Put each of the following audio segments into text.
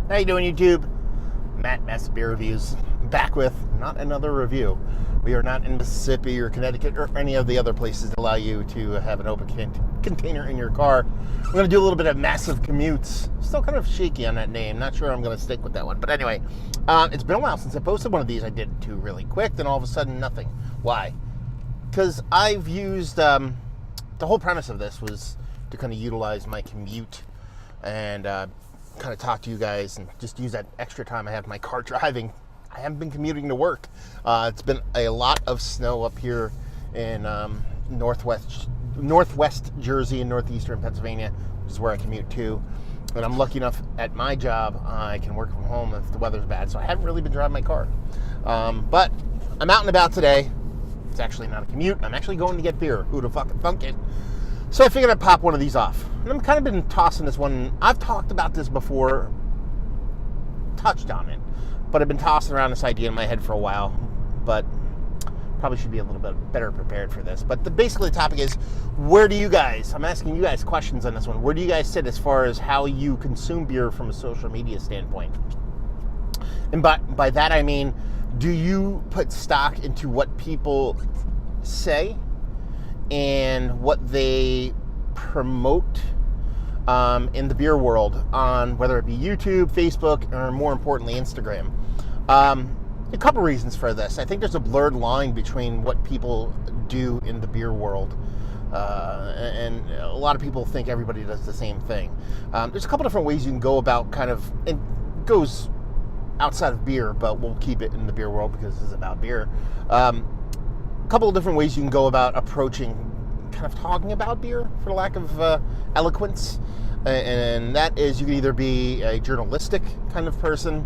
How you doing, YouTube? Matt Mess Beer Reviews, back with not another review. We are not in Mississippi or Connecticut or any of the other places that allow you to have an open container in your car. We're going to do a little bit of Massive Commutes. Still kind of shaky on that name. Not sure I'm going to stick with that one. But anyway, it's been a while since I posted one of these. I did two really quick, then all of a sudden nothing. Why? Because I've used, the whole premise of this was to kind of utilize my commute and kind of talk to you guys and just use that extra time I have in my car driving. I haven't been commuting to work. It's been a lot of snow up here in northwest Jersey and northeastern Pennsylvania, which is where I commute to. And I'm lucky enough at my job, I can work from home if the weather's bad, so I haven't really been driving my car. But I'm out and about today. It's actually not a commute. I'm actually going to get beer. Who'd have fucking thunk it? So I figured I'd pop one of these off. And I've kind of been tossing this one. I've talked about this before, touched on it, but I've been tossing around this idea in my head for a while, but probably should be a little bit better prepared for this. But basically the topic is, where do you guys, I'm asking you guys questions on this one, where do you guys sit as far as how you consume beer from a social media standpoint? And by that I mean, do you put stock into what people say and what they promote in the beer world on whether it be YouTube, Facebook, or more importantly, Instagram? A couple reasons for this. I think there's a blurred line between what people do in the beer world, and a lot of people think everybody does the same thing. There's a couple different ways you can go about it goes outside of beer, but we'll keep it in the beer world because this is about beer. Couple of different ways you can go about approaching kind of talking about beer, for lack of eloquence, and that is, you can either be a journalistic kind of person,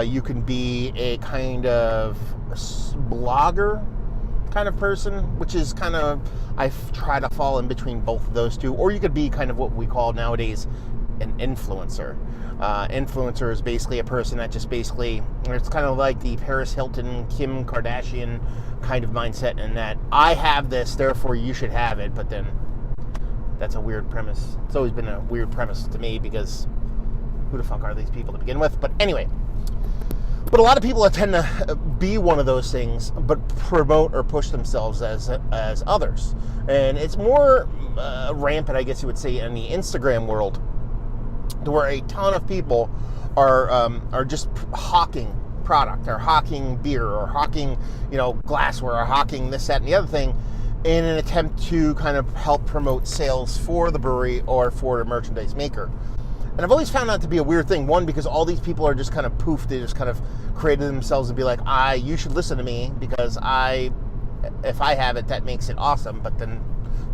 you can be a kind of blogger kind of person, which is kind of, I try to fall in between both of those two, or you could be kind of what we call nowadays an influencer. Influencer is basically a person that just basically, it's kind of like the Paris Hilton, Kim Kardashian kind of mindset, in that I have this, therefore you should have it. But then that's a weird premise. It's always been a weird premise to me, because who the fuck are these people to begin with? But anyway, but a lot of people tend to be one of those things, but promote or push themselves as others. And it's more rampant, I guess you would say, in the Instagram world, to where a ton of people are just hawking product, or hawking beer, or hawking, glassware, or hawking this, that, and the other thing, in an attempt to kind of help promote sales for the brewery or for the merchandise maker. And I've always found that to be a weird thing. One, because all these people are just kind of poof, they just kind of created themselves and be like, you should listen to me because if I have it, that makes it awesome. But then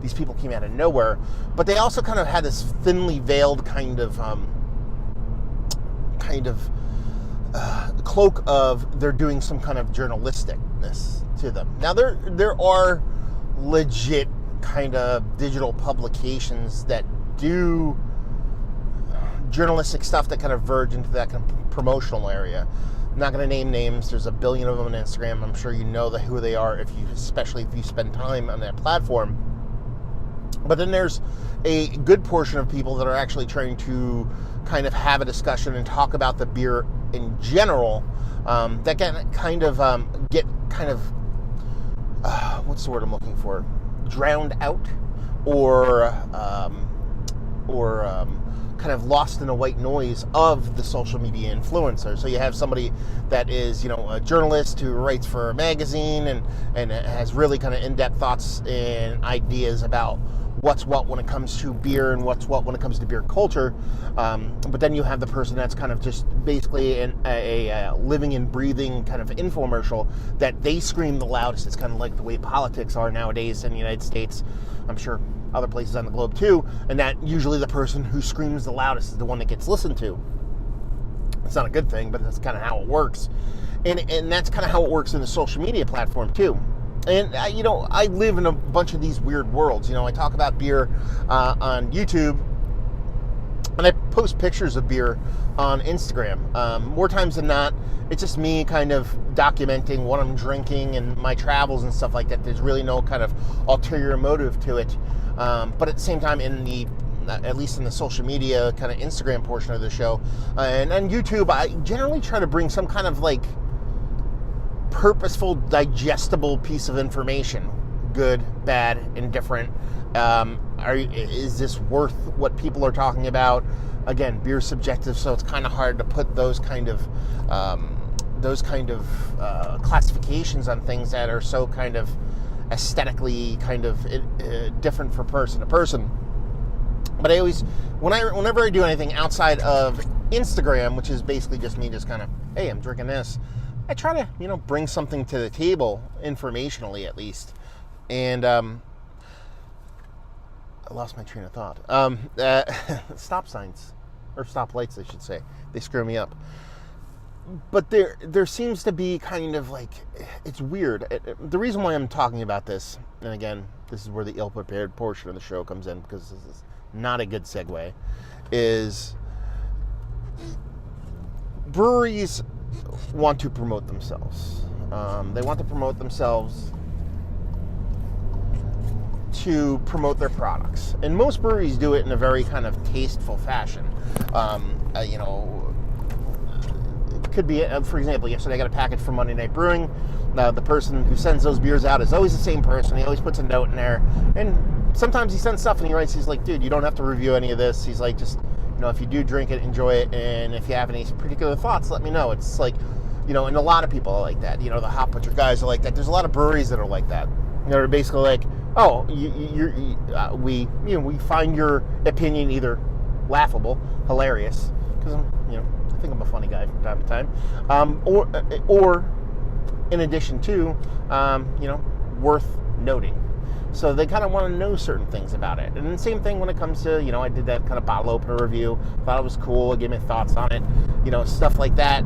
these people came out of nowhere. But they also kind of had this thinly veiled kind of cloak of they're doing some kind of journalisticness to them. Now there are legit kind of digital publications that do journalistic stuff that kind of verge into that kind of promotional area. I'm not going to name names. There's a billion of them on Instagram. I'm sure you know who they are, especially if you spend time on that platform. But then there's a good portion of people that are actually trying to kind of have a discussion and talk about the beer in general, that can kind of get kind of, what's the word I'm looking for? Drowned out, or kind of lost in a white noise of the social media influencer. So you have somebody that is, a journalist who writes for a magazine and has really kind of in-depth thoughts and ideas about what's what when it comes to beer and what's what when it comes to beer culture. But then you have the person that's kind of just basically a living and breathing kind of infomercial that they scream the loudest. It's kind of like the way politics are nowadays in the United States. I'm sure other places on the globe too. And that usually the person who screams the loudest is the one that gets listened to. It's not a good thing, but that's kind of how it works. And that's kind of how it works in the social media platform too. And, I live in a bunch of these weird worlds. I talk about beer on YouTube, and I post pictures of beer on Instagram. More times than not, it's just me kind of documenting what I'm drinking and my travels and stuff like that. There's really no kind of ulterior motive to it. But at the same time, in the at least in the social media kind of Instagram portion of the show, and on YouTube, I generally try to bring some kind of like purposeful, digestible piece of information, good, bad, indifferent. Is this worth what people are talking about? Again, beer's subjective, so it's kind of hard to put those kind of classifications on things that are so kind of aesthetically kind of different from person to person. But I always, whenever I do anything outside of Instagram, which is basically just me just kind of, hey, I'm drinking this, I try to, bring something to the table, informationally at least. And I lost my train of thought. Stop signs, or stop lights, I should say. They screw me up. But there seems to be kind of like, it's weird. The reason why I'm talking about this, and again, this is where the ill-prepared portion of the show comes in, because this is not a good segue, is breweries want to promote themselves. They want to promote themselves to promote their products. And most breweries do it in a very kind of tasteful fashion. It could be, for example, yesterday I got a package from Monday Night Brewing. The person who sends those beers out is always the same person. He always puts a note in there. And sometimes he sends stuff and he writes, he's like, dude, you don't have to review any of this. He's like, just, if you do drink it, enjoy it. And if you have any particular thoughts, let me know. It's like, and a lot of people are like that. The Hop Butcher guys are like that. There's a lot of breweries that are like that. They're basically like, oh, we find your opinion either laughable, hilarious, because I think I'm a funny guy from time to time, or in addition to, worth noting. So they kind of want to know certain things about it. And the same thing when it comes to, I did that kind of bottle opener review, thought it was cool, gave me thoughts on it, stuff like that.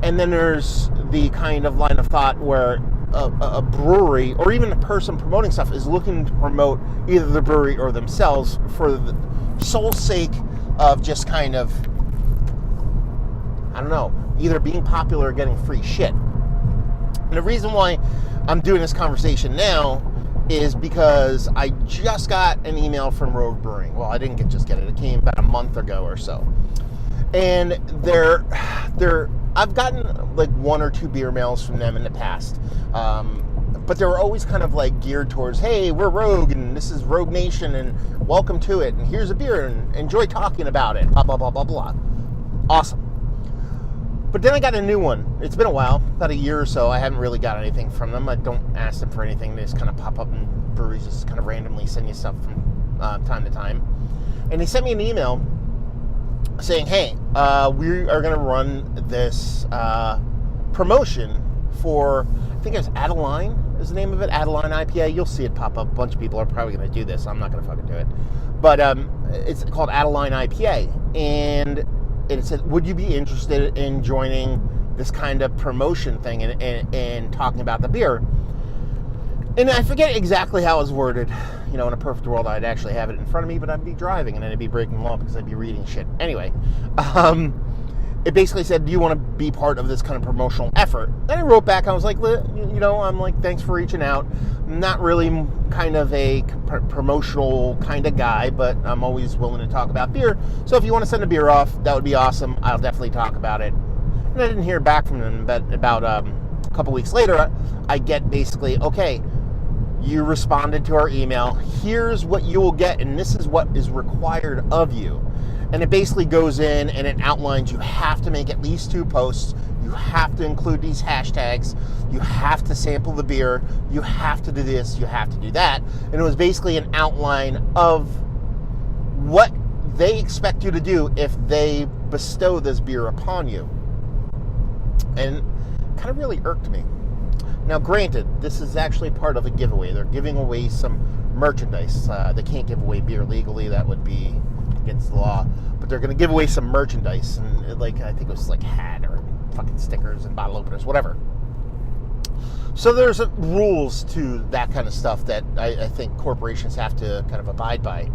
And then there's the kind of line of thought where a brewery or even a person promoting stuff is looking to promote either the brewery or themselves for the sole sake of just kind of, I don't know, either being popular or getting free shit. And the reason why I'm doing this conversation now is because I just got an email from Rogue Brewing. Well, I didn't just get it. It came about a month ago or so. And I've gotten like one or two beer mails from them in the past. But they were always kind of like geared towards, hey, we're Rogue and this is Rogue Nation and welcome to it. And here's a beer and enjoy talking about it. Blah, blah, blah, blah, blah. Awesome. But then I got a new one. It's been a while, about a year or so. I haven't really got anything from them. I don't ask them for anything. They just kind of pop up and breweries just kind of randomly send you stuff from time to time. And they sent me an email saying, hey, we are going to run this promotion for, I think it was Adeline is the name of it, Adeline IPA. You'll see it pop up. A bunch of people are probably going to do this. I'm not going to fucking do it. But it's called Adeline IPA. And it said, would you be interested in joining this kind of promotion thing and talking about the beer? And I forget exactly how it was worded. In a perfect world, I'd actually have it in front of me, but I'd be driving and I'd be breaking law because I'd be reading shit. Anyway, it basically said, do you want to be part of this kind of promotional effort? And I wrote back, I was like, I'm like, thanks for reaching out. I'm not really kind of a promotional kind of guy, but I'm always willing to talk about beer. So if you want to send a beer off, that would be awesome. I'll definitely talk about it. And I didn't hear back from them, but about a couple weeks later, I get basically, okay, you responded to our email. Here's what you will get, and this is what is required of you. And it basically goes in and it outlines you have to make at least 2 posts. You have to include these hashtags. You have to sample the beer. You have to do this. You have to do that. And it was basically an outline of what they expect you to do if they bestow this beer upon you. And it kind of really irked me. Now, granted, this is actually part of a giveaway. They're giving away some merchandise. They can't give away beer legally. That would be against the law. But they're going to give away some merchandise. And I think it was like hat or fucking stickers and bottle openers, whatever. So there's rules to that kind of stuff that I think corporations have to kind of abide by.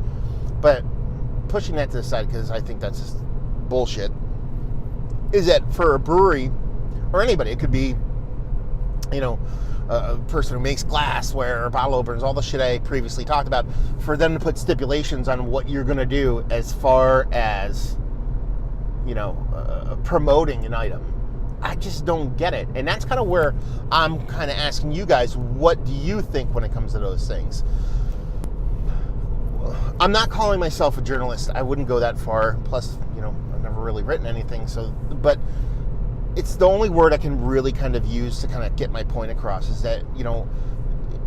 But pushing that to the side, because I think that's just bullshit, is that for a brewery or anybody, it could be, a person who makes glassware or bottle openers, all the shit I previously talked about, for them to put stipulations on what you're going to do as far as, promoting an item. I just don't get it. And that's kind of where I'm kind of asking you guys, what do you think when it comes to those things? I'm not calling myself a journalist. I wouldn't go that far. Plus, I've never really written anything. But it's the only word I can really kind of use to kind of get my point across, is that,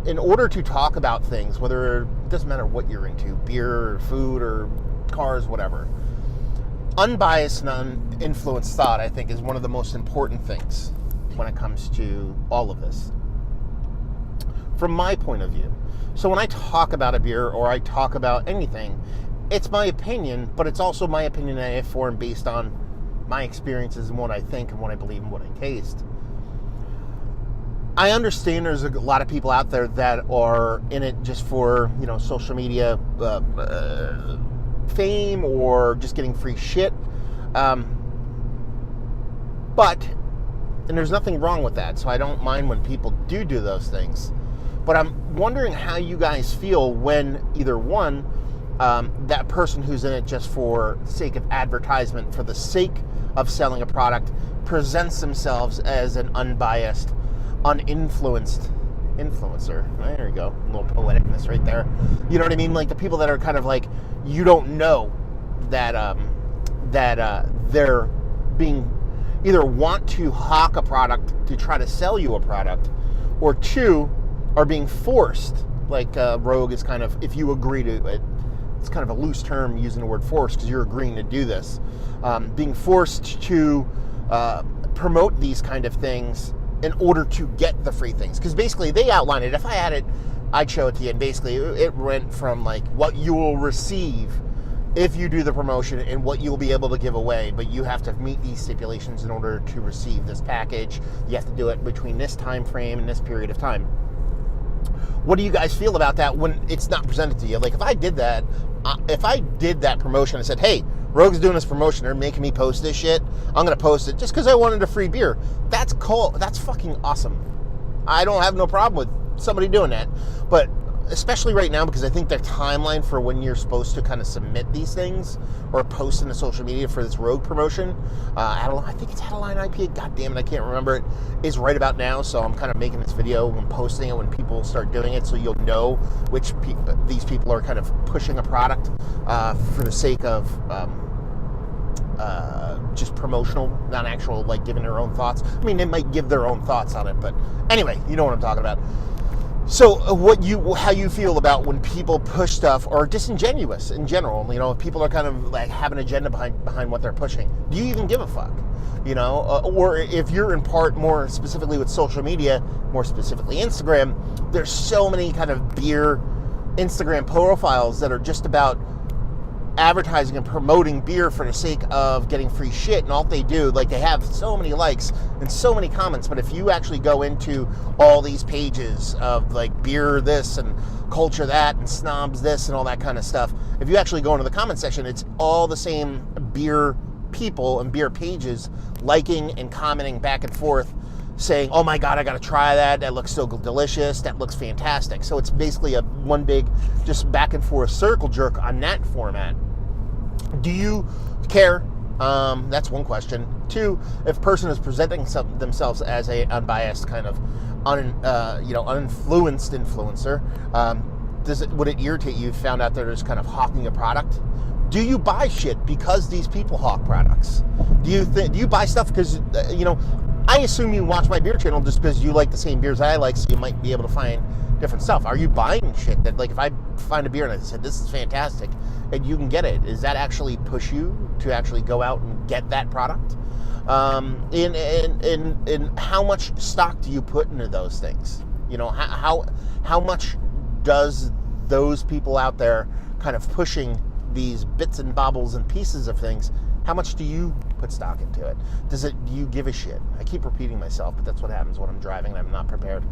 in order to talk about things, whether it doesn't matter what you're into, beer or food or cars, whatever, unbiased and uninfluenced thought, I think, is one of the most important things when it comes to all of this, from my point of view. So when I talk about a beer or I talk about anything, it's my opinion, but it's also my opinion that I form based on my experiences and what I think and what I believe and what I taste. I understand there's a lot of people out there that are in it just for, social media fame or just getting free shit. And there's nothing wrong with that, so I don't mind when people do those things. But I'm wondering how you guys feel when either one, that person who's in it just for the sake of advertisement, for the sake of selling a product, presents themselves as an unbiased, uninfluenced influencer. There you go. A little poeticness right there. You know what I mean? Like the people that are kind of like, you don't know that they're being either want to hawk a product to try to sell you a product, or two, are being forced. Like rogue is kind of, if you agree to it, it's kind of a loose term using the word force because you're agreeing to do this. Being forced to promote these kind of things in order to get the free things. Because basically they outline it. If I had it, I'd show it to you. And basically it went from like what you will receive if you do the promotion and what you'll be able to give away. But you have to meet these stipulations in order to receive this package. You have to do it between this time frame and this period of time. What do you guys feel about that when it's not presented to you? Like if I did that promotion and said, hey, Rogue's doing this promotion, they're making me post this shit, I'm going to post it just because I wanted a free beer. That's cool. That's fucking awesome. I don't have no problem with somebody doing that. But especially right now, because I think their timeline for when you're supposed to kind of submit these things or post in the social media for this Rogue promotion, I think it's Adeline IPA, god damn it, I can't remember it, is right about now. So I'm kind of making this video and posting it when people start doing it, so you'll know which these people are kind of pushing a product for the sake of just promotional, not actual, like giving their own thoughts. I mean, they might give their own thoughts on it, but anyway, you know what I'm talking about. So how you feel about when people push stuff or are disingenuous in general? If people are kind of like have an agenda behind what they're pushing, do you even give a fuck? Or if you're in part more specifically with social media, more specifically Instagram, there's so many kind of beer Instagram profiles that are just about advertising and promoting beer for the sake of getting free shit, and all they do, like, they have so many likes and so many comments, but if you actually go into all these pages of like beer this and culture that and snobs this and all that kind of stuff, if you actually go into the comment section, it's all the same beer people and beer pages liking and commenting back and forth, saying, oh my god, I gotta try that looks so delicious, that looks fantastic. So it's basically a one big just back and forth circle jerk on that format. Do you care? That's one question. Two, if a person is presenting themselves as a unbiased kind of uninfluenced influencer, would it irritate you if you found out they're just kind of hawking a product? Do you buy shit because these people hawk products? Do you buy stuff because I assume you watch my beer channel just because you like the same beers I like, so you might be able to find different stuff. Are you buying shit that, like, if I find a beer and I said, this is fantastic, and you can get it, does that actually push you to actually go out and get that product? In how much stock do you put into those things? How much does those people out there kind of pushing these bits and bobbles and pieces of things, how much do you put stock into it? Do you give a shit? I keep repeating myself, but that's what happens when I'm driving and I'm not prepared.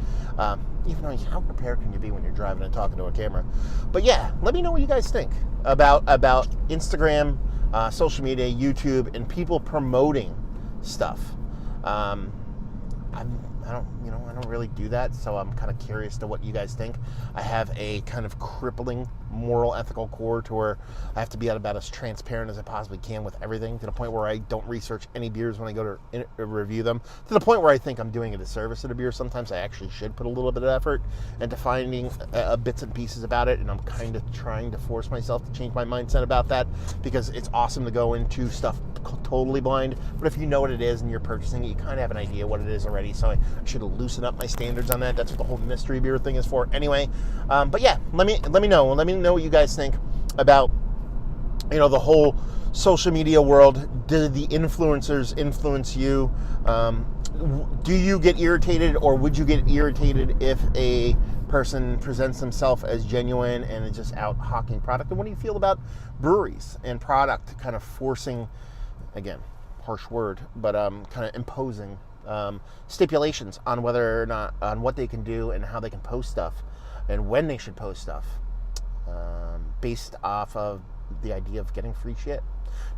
Even though, how prepared can you be when you're driving and talking to a camera? But yeah, let me know what you guys think about Instagram, social media, YouTube, and people promoting stuff. I don't really do that, so I'm kind of curious to what you guys think. I have a kind of crippling moral, ethical core to where I have to be about as transparent as I possibly can with everything, to the point where I don't research any beers when I go to review them, to the point where I think I'm doing a disservice to the beer. Sometimes I actually should put a little bit of effort into finding bits and pieces about it, and I'm kind of trying to force myself to change my mindset about that, because it's awesome to go into stuff totally blind, but if you know what it is and you're purchasing it, you kind of have an idea what it is already. So I should loosen up my standards on that. That's what the whole mystery beer thing is for anyway. But yeah, let me know what you guys think about the whole social media world. Do the influencers influence you? Do you get irritated, or would you get irritated if a person presents themselves as genuine and is just out hawking product? And what do you feel about breweries and product kind of forcing, again, harsh word, but kind of imposing stipulations on whether or not, on what they can do and how they can post stuff and when they should post stuff, based off of the idea of getting free shit.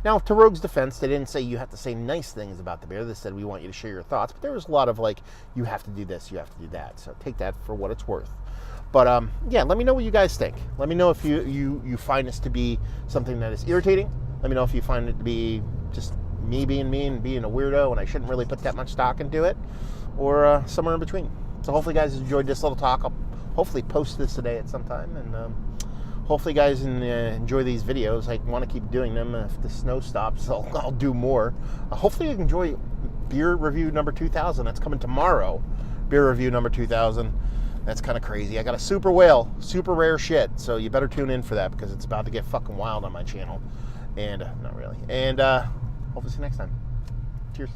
Now, to Rogue's defense, they didn't say you have to say nice things about the beer. They said we want you to share your thoughts, but there was a lot of like, you have to do this, you have to do that. So take that for what it's worth. But yeah, let me know what you guys think. Let me know if you find this to be something that is irritating. Let me know if you find it to be just me and being a weirdo and I shouldn't really put that much stock into it, or somewhere in between. So hopefully you guys enjoyed this little talk. I'll hopefully post this today at some time, and hopefully you guys enjoy these videos. I want to keep doing them. If the snow stops, I'll do more. Hopefully you enjoy beer review number 2000. That's coming tomorrow. Beer review number 2000. That's kind of crazy. I got a super whale, super rare shit, so you better tune in for that, because it's about to get fucking wild on my channel. And not really. And hopefully see you next time. Cheers.